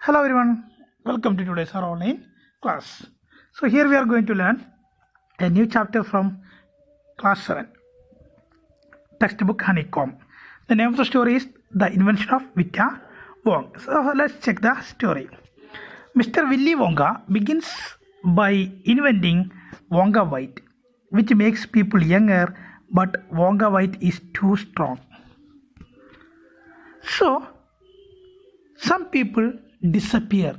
Hello everyone, welcome to today's our online class. So here we are going to learn a new chapter from class 7, textbook Honeycomb. The name of the story is The Invention of Vita-Wonk. So let's check the story. Mr. Willy Wonka begins by inventing Wonka White, which makes people younger, but Wonka White is too strong. So some people disappear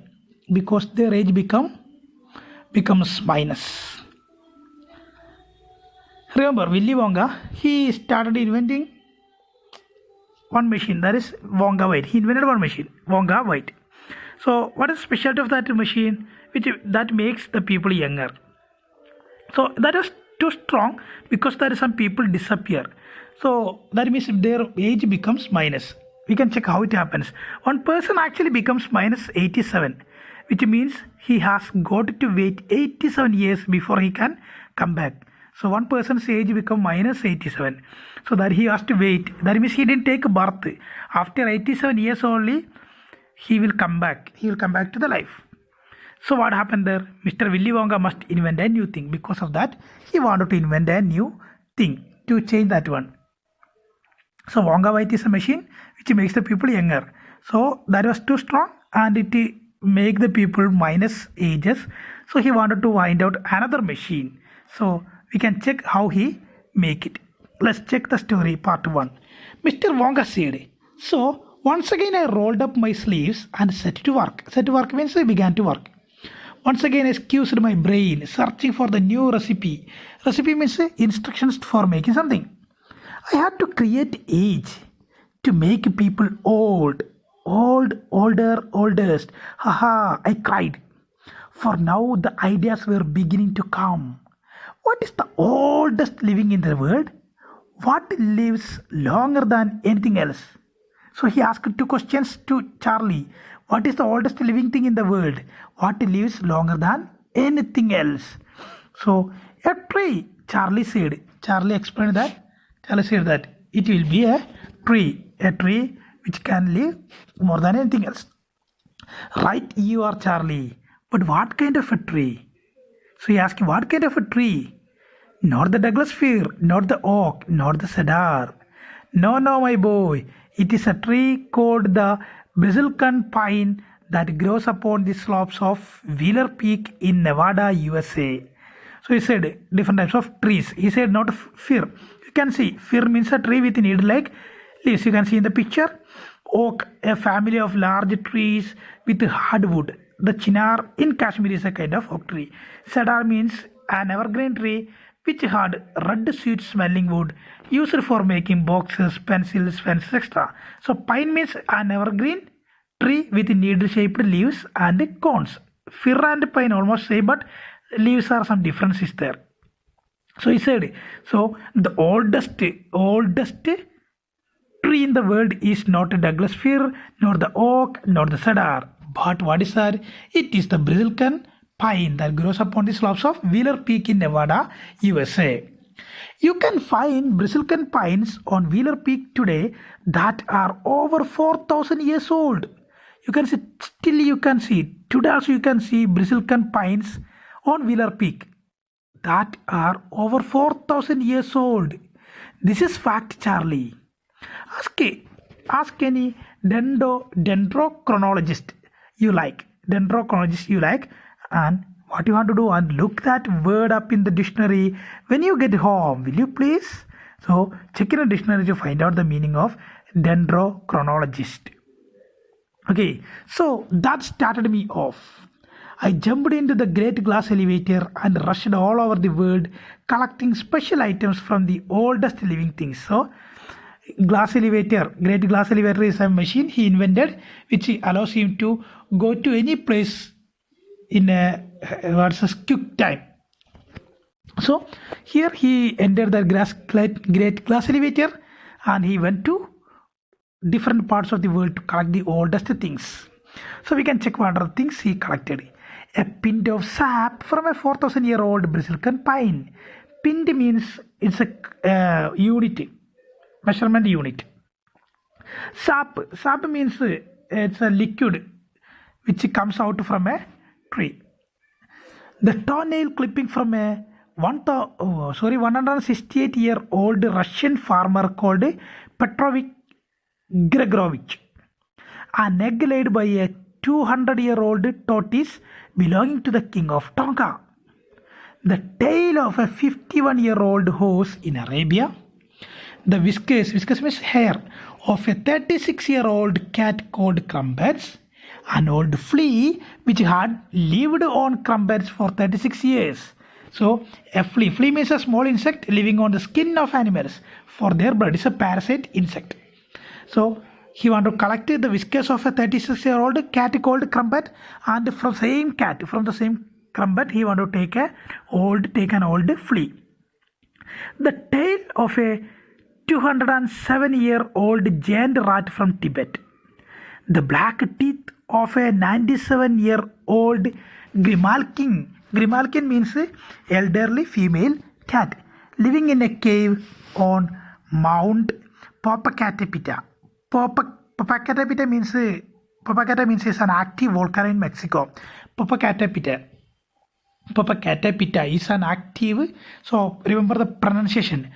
because their age becomes minus. Remember, Willy Wonka, he started inventing one machine, that is Wonka White. He invented one machine, Wonka White. So what is the specialty of that machine that makes the people younger? So that is too strong because there is some people disappear. So that means their age becomes minus. We can check how it happens. One person actually becomes minus 87, which means he has got to wait 87 years before he can come back. So one person's age becomes minus 87. So that he has to wait. That means he didn't take birth. After 87 years only, he will come back. He will come back to the life. So what happened there? Mr. Willy Wonka must invent a new thing. Because of that, he wanted to invent a new thing to change that one. So Wonka White is a machine which makes the people younger. So that was too strong and it make the people minus ages. So he wanted to find out another machine. So we can check how he make it. Let's check the story part 1. Mr. Wonka said, so once again I rolled up my sleeves and set to work. Set to work means I began to work. Once again I excused my brain searching for the new recipe. Recipe means instructions for making something. I had to create age to make people old, oldest. Haha, I cried. For now the ideas were beginning to come. What is the oldest living in the world? What lives longer than anything else? So he asked two questions to Charlie. What is the oldest living thing in the world? What lives longer than anything else? So a tree, Charlie said. Charlie explained that. Charlie said that it will be a tree which can live more than anything else. Right, you are Charlie. But what kind of a tree? So he asked, what kind of a tree? Not the Douglas fir, not the oak, not the cedar. No, my boy. It is a tree called the Brazilian pine that grows upon the slopes of Wheeler Peak in Nevada, USA. So he said different types of trees. He said not fir. You can see fir means a tree with needle-like leaves. You can see in the picture. Oak, a family of large trees with hardwood. The chinar in Kashmir is a kind of oak tree. Cedar means an evergreen tree which had red sweet smelling wood used for making boxes, pencils, fences, etc. So pine means an evergreen tree with needle-shaped leaves and cones. Fir and pine almost same, but leaves are some differences there. So he said, so the oldest tree in the world is not a Douglas fir, nor the oak, nor the cedar. But what is that? It is the Brazilian pine that grows upon the slopes of Wheeler Peak in Nevada, USA. You can find Brazilian pines on Wheeler Peak today that are over 4,000 years old. You can see, today also you can see Brazilian pines on Wheeler Peak that are over 4,000 years old. This is fact, Charlie. Ask any dendrochronologist you like. And what you want to do and look that word up in the dictionary when you get home. Will you please? So check in a dictionary to find out the meaning of dendrochronologist. Okay, so that started me off. I jumped into the great glass elevator and rushed all over the world collecting special items from the oldest living things. So great glass elevator is a machine he invented which allows him to go to any place in a quick time. So here he entered the great glass elevator and he went to different parts of the world to collect the oldest things. So we can check what are the things he collected. A pint of sap from a 4,000-year-old Brazilian pine. Pint means it's a unit, measurement unit. Sap means it's a liquid which comes out from a tree. The toenail clipping from a 168-year-old Russian farmer called Petrovich Grigorovich. An egg laid by a 200-year-old tortoise belonging to the king of Tonga. The tail of a 51-year-old horse in Arabia. The whiskers means hair, of a 36-year-old cat called Crumpets. An old flea which had lived on crumpets for 36 years. So a flea means a small insect living on the skin of animals for their blood. It's a parasite insect. So he want to collect the whiskers of a 36-year-old cat called Crumpet, and from the same Crumpet he want to take an old flea. The tail of a 207-year-old giant rat from Tibet. The black teeth of a 97-year-old Grimalkin. Grimalkin means elderly female cat living in a cave on Mount Popocatépetl. Popocatépetl means is an active volcano in Mexico. Popocatépetl is an active. So remember the pronunciation.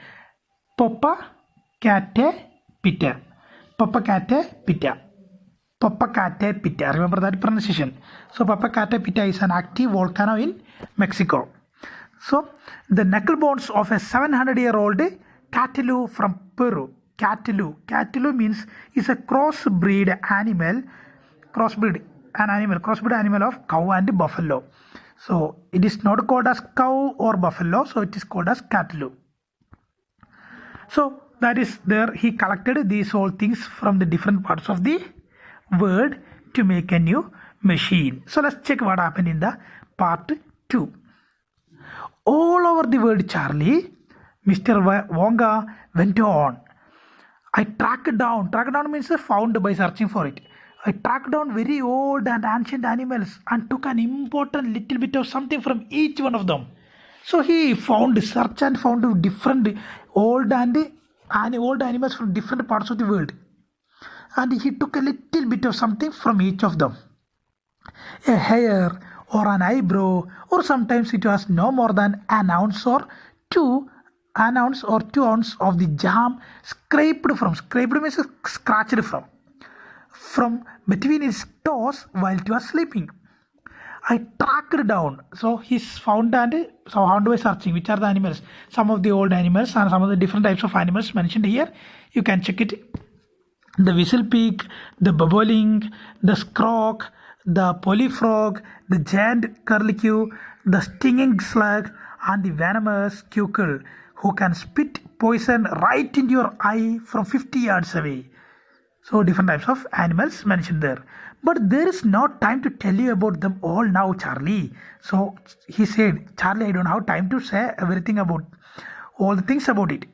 Popocatépetl. Remember that pronunciation. So Popocatépetl is an active volcano in Mexico. So the knuckle bones of a 700-year-old catalu from Peru. Catalu means is a crossbreed animal of cow and buffalo. So it is not called as cow or buffalo, so it is called as catalu. So that is there. He collected these all things from the different parts of the world to make a new machine. So let's check what happened in the part 2. All over the world, Charlie, Mr. Wonga went on. I tracked down means found by searching for it. I tracked down very old and ancient animals and took an important little bit of something from each one of them. So he found different old animals from different parts of the world. And he took a little bit of something from each of them. A hair or an eyebrow, or sometimes it was no more than an ounce or 2 ounce of the jam scraped means scratched from between his toes while he was sleeping. I tracked down. So he's found by searching which are the animals. Some of the old animals and some of the different types of animals mentioned here. You can check it. The whistle pig, the bobolink, the scroc, the polyfrog, the giant curlicue, the stinging slug, and the venomous cuckoo who can spit poison right into your eye from 50 yards away. So different types of animals mentioned there. But there is no time to tell you about them all now, Charlie. So he said, Charlie, I don't have time to say everything about all the things about it.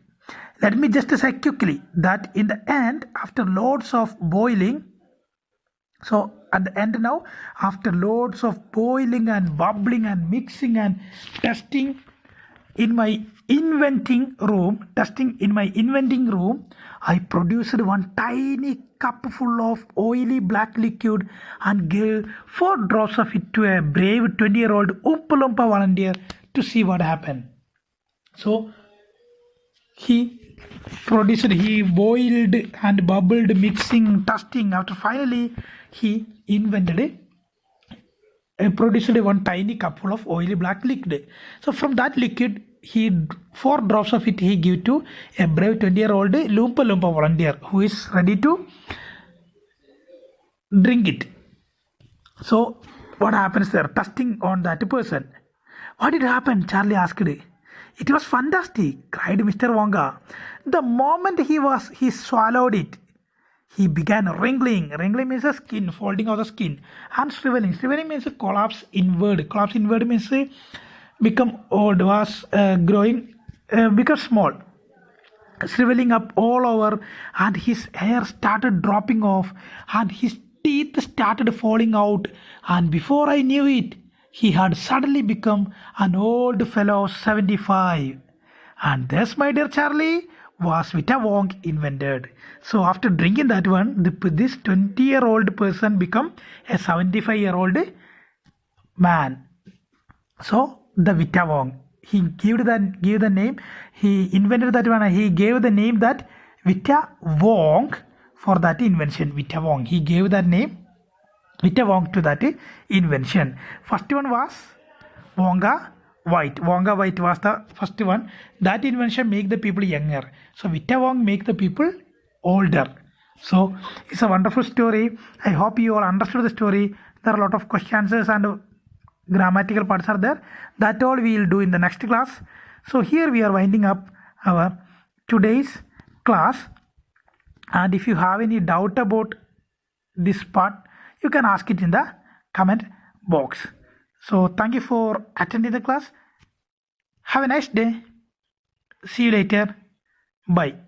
Let me just say quickly that in the end, after loads of boiling, so at the end now, after loads of boiling and bubbling and mixing and testing in my inventing room, I produced one tiny cup full of oily black liquid and gave 4 drops of it to a brave 20-year-old Oompa Loompa volunteer to see what happened. So he boiled and bubbled, mixing, testing. After finally he produced one tiny cup full of oily black liquid. So from that liquid, 4 drops of it he gave to a brave 20-year-old Oompa Loompa volunteer who is ready to drink it. So what happens there? Testing on that person. What did happen? Charlie asked. It was fantastic, cried Mr. Wonga. The moment he swallowed it, he began wriggling. Wriggling means a skin, folding of the skin. And shriveling. Shriveling means a collapse inward. Collapse inward means become old, was growing, become small. Shriveling up all over, and his hair started dropping off, and his teeth started falling out. And before I knew it, he had suddenly become an old fellow of 75. And this, my dear Charlie, was Vita-Wonk invented. So after drinking that one, this 20-year-old person become a 75-year-old man. So the Vita-Wonk, he gave the name, he invented that one, he gave the name that Vita-Wonk for that invention. Vita-Wonk, he gave that name Vita-Wonk to that invention. First one was Wonga White. Wonga White was the first one. That invention make the people younger. So Vita-Wonk make the people older. So it's a wonderful story. I hope you all understood the story. There are a lot of questions and grammatical parts are there. That all we will do in the next class. So here we are winding up our today's class. And if you have any doubt about this part, you can ask it in the comment box. So thank you for attending the class. Have a nice day. See you later. Bye.